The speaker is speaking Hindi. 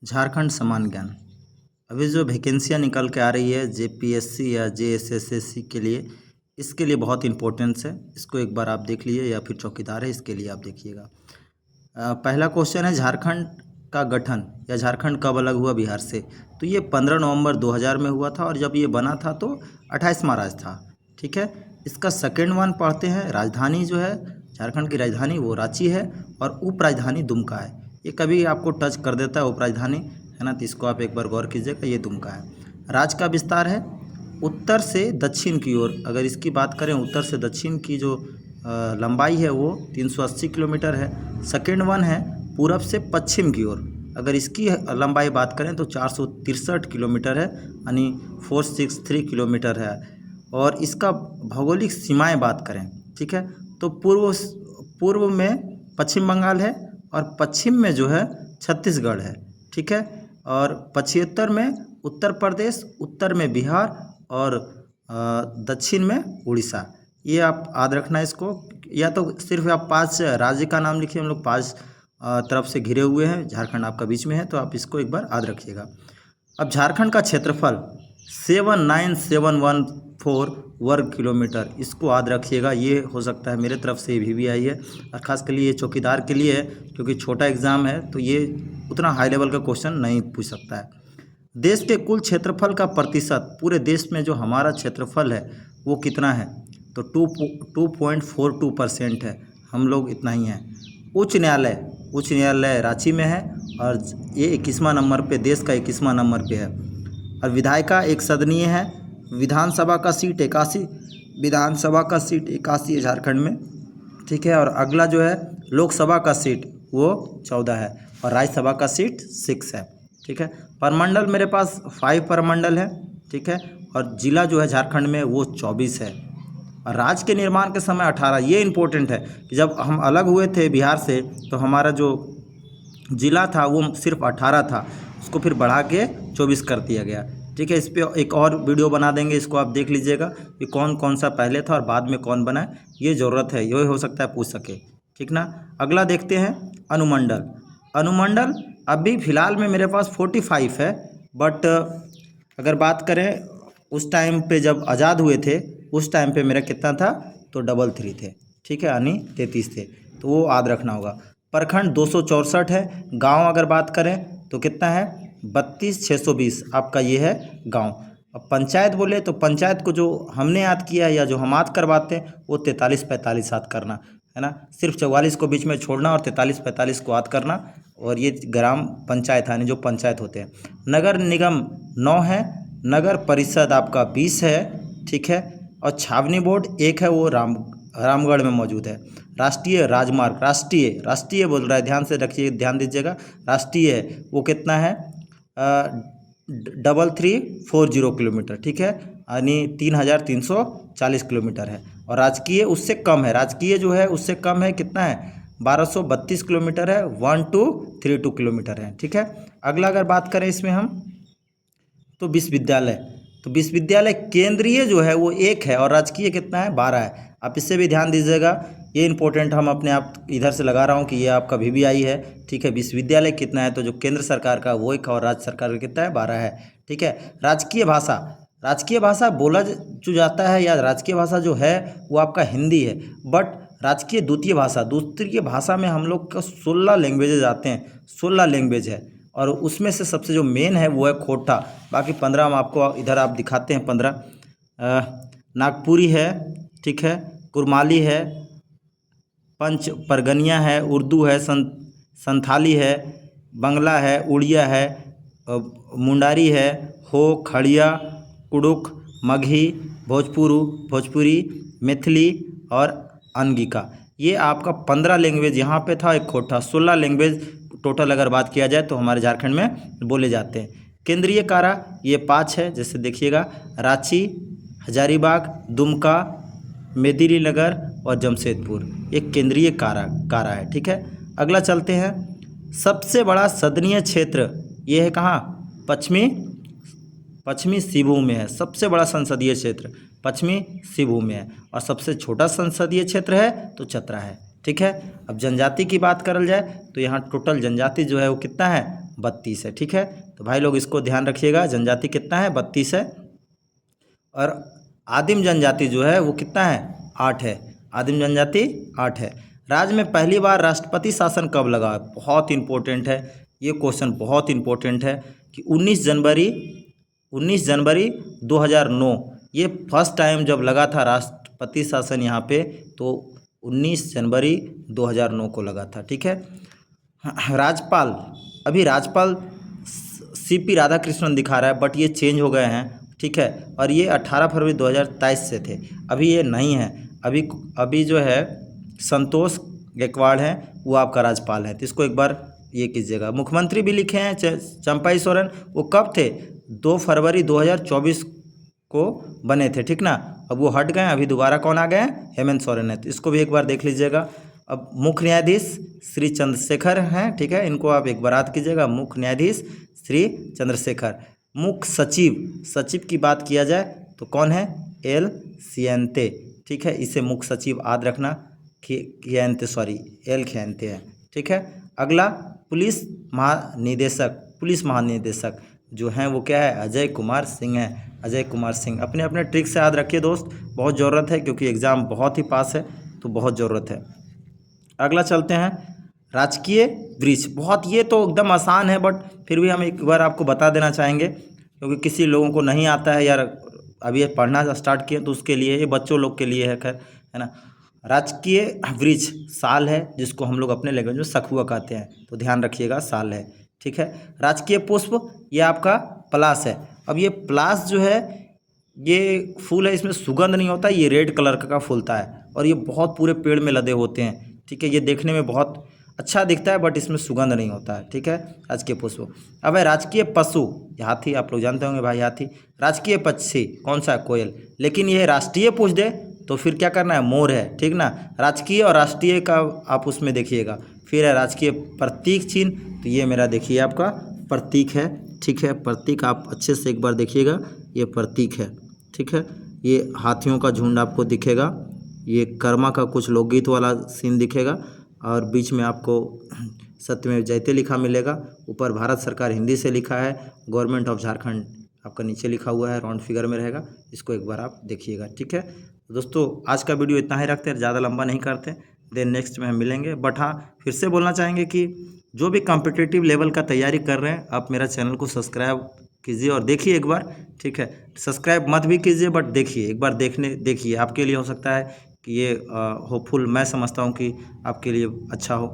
झारखंड समान ज्ञान। अभी जो वैकेंसियाँ निकल के आ रही है जेपीएससी या जेएसएससी के लिए, इसके लिए बहुत इंपॉर्टेंस है। इसको एक बार आप देख लीजिए, या फिर चौकीदार है इसके लिए आप देखिएगा। पहला क्वेश्चन है झारखंड का गठन या झारखंड कब अलग हुआ बिहार से। तो ये 15 नवंबर 2000 में हुआ था, और जब ये बना था तो 28वां राज्य था। ठीक है। इसका सेकेंड वन पढ़ते हैं। राजधानी जो है झारखंड की राजधानी वो रांची है, और उप राजधानी दुमका है। ये कभी आपको टच कर देता है उप राजधानी, है ना, तो इसको आप एक बार गौर कीजिएगा, ये दुमका है। राज्य का विस्तार है उत्तर से दक्षिण की ओर। अगर इसकी बात करें उत्तर से दक्षिण की जो लंबाई है वो 380 किलोमीटर है। सेकेंड वन है पूरब से पश्चिम की ओर। अगर इसकी लंबाई बात करें तो 463 किलोमीटर है, यानी 463 किलोमीटर है। और इसका भौगोलिक सीमाएं बात करें, ठीक है, तो पूर्व में पश्चिम बंगाल है, और पश्चिम में जो है छत्तीसगढ़ है। ठीक है। और पचहत्तर में उत्तर प्रदेश, उत्तर में बिहार, और दक्षिण में उड़ीसा। ये आप याद रखना इसको। या तो सिर्फ आप 5 राज्य का नाम लिखिए, हम लोग 5 तरफ से घिरे हुए हैं, झारखंड आपका बीच में है, तो आप इसको एक बार याद रखिएगा। अब झारखंड का क्षेत्रफल 79714 वर्ग किलोमीटर, इसको याद रखिएगा। ये हो सकता है मेरे तरफ से भी आई है, और ख़ास के लिए ये चौकीदार के लिए है, क्योंकि छोटा एग्ज़ाम है तो ये उतना हाई लेवल का क्वेश्चन नहीं पूछ सकता है। देश के कुल क्षेत्रफल का प्रतिशत, पूरे देश में जो हमारा क्षेत्रफल है वो कितना है, तो 2.42% है। हम लोग इतना ही हैं। उच्च न्यायालय रांची में है, और ये 21वां नंबर पे, देश का 21वां नंबर पे है। और विधायिका एक सदनीय है। विधानसभा का सीट 81 है झारखंड में। ठीक है। और अगला जो है लोकसभा का सीट वो 14 है, और राज्यसभा का सीट 6 है। ठीक है। परमंडल मेरे पास 5 परमंडल है। ठीक है। और जिला जो है झारखंड में वो 24 है। और राज्य के निर्माण के समय 18। ये इम्पोर्टेंट है कि जब हम अलग हुए थे बिहार से, तो हमारा जो जिला था वो सिर्फ 18 था, उसको फिर बढ़ा के 24 कर दिया गया। ठीक है। इस पर एक और वीडियो बना देंगे, इसको आप देख लीजिएगा कि कौन कौन सा पहले था और बाद में कौन बना है। ये ज़रूरत है, ये हो सकता है पूछ सके। ठीक ना। अगला देखते हैं अनुमंडल अभी फ़िलहाल में मेरे पास 45 है, बट अगर बात करें उस टाइम पे जब आज़ाद हुए थे, उस टाइम पे मेरा कितना था, तो 33 थे। ठीक है, यानी 33 थे, तो वो याद रखना होगा। प्रखंड 264 है। गांव अगर बात करें तो कितना है, 32,620 आपका ये है गांव। अब पंचायत बोले तो पंचायत को जो हमने याद किया है या जो हम याद करवाते हैं वो 43-45 याद करना है ना। सिर्फ 44 को बीच में छोड़ना और 43-45 को याद करना, और ये ग्राम पंचायत यानी जो पंचायत होते हैं। नगर निगम 9 है। नगर परिषद आपका 20 है। ठीक है। और छावनी बोर्ड 1 है, वो रामगढ़ में मौजूद है। राष्ट्रीय राजमार्ग, राष्ट्रीय बोल रहा है, ध्यान से रखिए, ध्यान दीजिएगा। राष्ट्रीय है वो कितना है, 3340 किलोमीटर। ठीक है, यानी 3340 किलोमीटर है। और राजकीय उससे कम है, राजकीय जो है उससे कम है, कितना है, 1232 किलोमीटर है, 1232 किलोमीटर है। ठीक है। अगला अगर बात करें इसमें हम, तो विश्वविद्यालय केंद्रीय जो है वो 1 है, और राजकीय कितना है, 12 है। आप इससे भी ध्यान दीजिएगा, ये इंपॉर्टेंट हम अपने आप इधर से लगा रहा हूँ कि ये आपका VVI है। ठीक है। विश्वविद्यालय कितना है, तो जो केंद्र सरकार का वो 1 और राज्य सरकार का कितना है, 12 है। ठीक है। राजकीय भाषा बोला जो जाता है, या राजकीय भाषा जो है वो आपका हिंदी है, बट राजकीय द्वितीय भाषा में हम लोग का 16 लैंग्वेजेज आते हैं, 16 लैंग्वेज है, और उसमें से सबसे जो मेन है वो है खोटा। बाकी 15 हम आपको इधर आप दिखाते हैं। 15 नागपुरी है। ठीक है। कुरमाली है, पंच परगनिया है, उर्दू है, संथाली है, बंगला है, उड़िया है, मुंडारी है, हो, खड़िया, कुड़ुक, मगही, भोजपुरी, मैथिली और अंगिका। ये आपका 15 लैंग्वेज यहाँ पे था, एक खोटा। 16 लैंग्वेज टोटल अगर बात किया जाए तो हमारे झारखंड में बोले जाते हैं। केंद्रीय कारा ये 5 है, जैसे देखिएगा, रांची, हजारीबाग, दुमका, मेदिनीनगर और जमशेदपुर, एक केंद्रीय कारा है। ठीक है। अगला चलते हैं। सबसे बड़ा सदनीय क्षेत्र ये है कहाँ, पश्चिमी सिंहभूम में है। सबसे बड़ा संसदीय क्षेत्र पश्चिमी सिंहभूम में है, और सबसे छोटा संसदीय क्षेत्र है तो चतरा है। ठीक है। अब जनजाति की बात करल जाए तो यहाँ टोटल जनजाति जो है वो कितना है, 32 है। ठीक है, तो भाई लोग इसको ध्यान रखिएगा। जनजाति कितना है? 32 है। और आदिम जनजाति जो है वो कितना है? 8 है। आदिम जनजाति 8 है। राज्य में पहली बार राष्ट्रपति शासन कब लगा? बहुत इंपॉर्टेंट है ये क्वेश्चन, बहुत इंपॉर्टेंट है कि 19 जनवरी 2009 ये फर्स्ट टाइम जब लगा था राष्ट्रपति शासन यहाँ पे, तो 19 जनवरी 2009 को लगा था। ठीक है, राज्यपाल, अभी राज्यपाल CP राधाकृष्णन दिखा रहा है, बट ये चेंज हो गए हैं। ठीक है, और ये 18 फरवरी 2023 से थे, अभी ये नहीं है। अभी जो है संतोष गायकवाड़ है, वो आपका राज्यपाल है, तो इसको एक बार ये कीजिएगा। मुख्यमंत्री भी लिखे हैं चंपाई सोरेन, वो कब थे? 2 फरवरी 2024 को बने थे। ठीक ना, अब वो हट गए, अभी दोबारा कौन आ गए हैं? हेमंत सोरेन है, तो इसको भी एक बार देख लीजिएगा। अब मुख्य न्यायाधीश श्री चंद्रशेखर हैं। ठीक है, इनको आप एक बार याद कीजिएगा, मुख्य न्यायाधीश श्री चंद्रशेखर। मुख्य सचिव की बात किया जाए तो कौन है? एल खियांते। ठीक है, इसे मुख्य सचिव याद रखना, एल खियांते है। ठीक है, अगला पुलिस महानिदेशक जो हैं वो क्या है? अजय कुमार सिंह है। अजय कुमार सिंह अपने अपने ट्रिक से याद रखिए दोस्त, बहुत ज़रूरत है, क्योंकि एग्ज़ाम बहुत ही पास है, तो बहुत ज़रूरत है। अगला चलते हैं, राजकीय वृक्ष। बहुत, ये तो एकदम आसान है, बट फिर भी हम एक बार आपको बता देना चाहेंगे, क्योंकि किसी लोगों को नहीं आता है यार, अभी ये पढ़ना स्टार्ट किए, तो उसके लिए, ये बच्चों लोग के लिए है, खैर, है ना। राजकीय वृक्ष साल है, जिसको हम लोग अपने लैंग्वेज में सखुआ कहते हैं, तो ध्यान रखिएगा, साल है। ठीक है, राजकीय पुष्प ये आपका पलाश है। अब ये पलाश जो है ये फूल है, इसमें सुगंध नहीं होता, ये रेड कलर का फूलता है, और ये बहुत पूरे पेड़ में लदे होते हैं। ठीक है, ये देखने में बहुत अच्छा दिखता है, बट इसमें सुगंध नहीं होता है। ठीक है, राजकीय पुष्प। अब है राजकीय पशु, हाथी, आप लोग जानते होंगे भाई, हाथी। राजकीय पक्षी कौन सा? कोयल। लेकिन ये राष्ट्रीय पूछ दे तो फिर क्या करना है? मोर है। ठीक ना, राजकीय और राष्ट्रीय का आप उसमें देखिएगा। फिर है राजकीय प्रतीक चिन्ह, तो ये मेरा देखिए आपका प्रतीक है। ठीक है, प्रतीक आप अच्छे से एक बार देखिएगा, ये प्रतीक है। ठीक है, ये हाथियों का झुंड आपको दिखेगा, ये कर्मा का कुछ लोकगीत वाला सीन दिखेगा, और बीच में आपको सत्यमेव जयते लिखा मिलेगा। ऊपर भारत सरकार हिंदी से लिखा है, गवर्नमेंट ऑफ झारखंड आपका नीचे लिखा हुआ है, राउंड फिगर में रहेगा, इसको एक बार आप देखिएगा। ठीक है दोस्तों, आज का वीडियो इतना ही रखते हैं, ज़्यादा लंबा नहीं करते, देन नेक्स्ट में हम मिलेंगे। बट हाँ, फिर से बोलना चाहेंगे कि जो भी कॉम्पिटिटिव लेवल का तैयारी कर रहे हैं, आप मेरा चैनल को सब्सक्राइब कीजिए और देखिए एक बार। ठीक है, सब्सक्राइब मत भी कीजिए, बट देखिए एक बार, देखिए, आपके लिए हो सकता है कि ये होपफुल, मैं समझता हूँ कि आपके लिए अच्छा हो।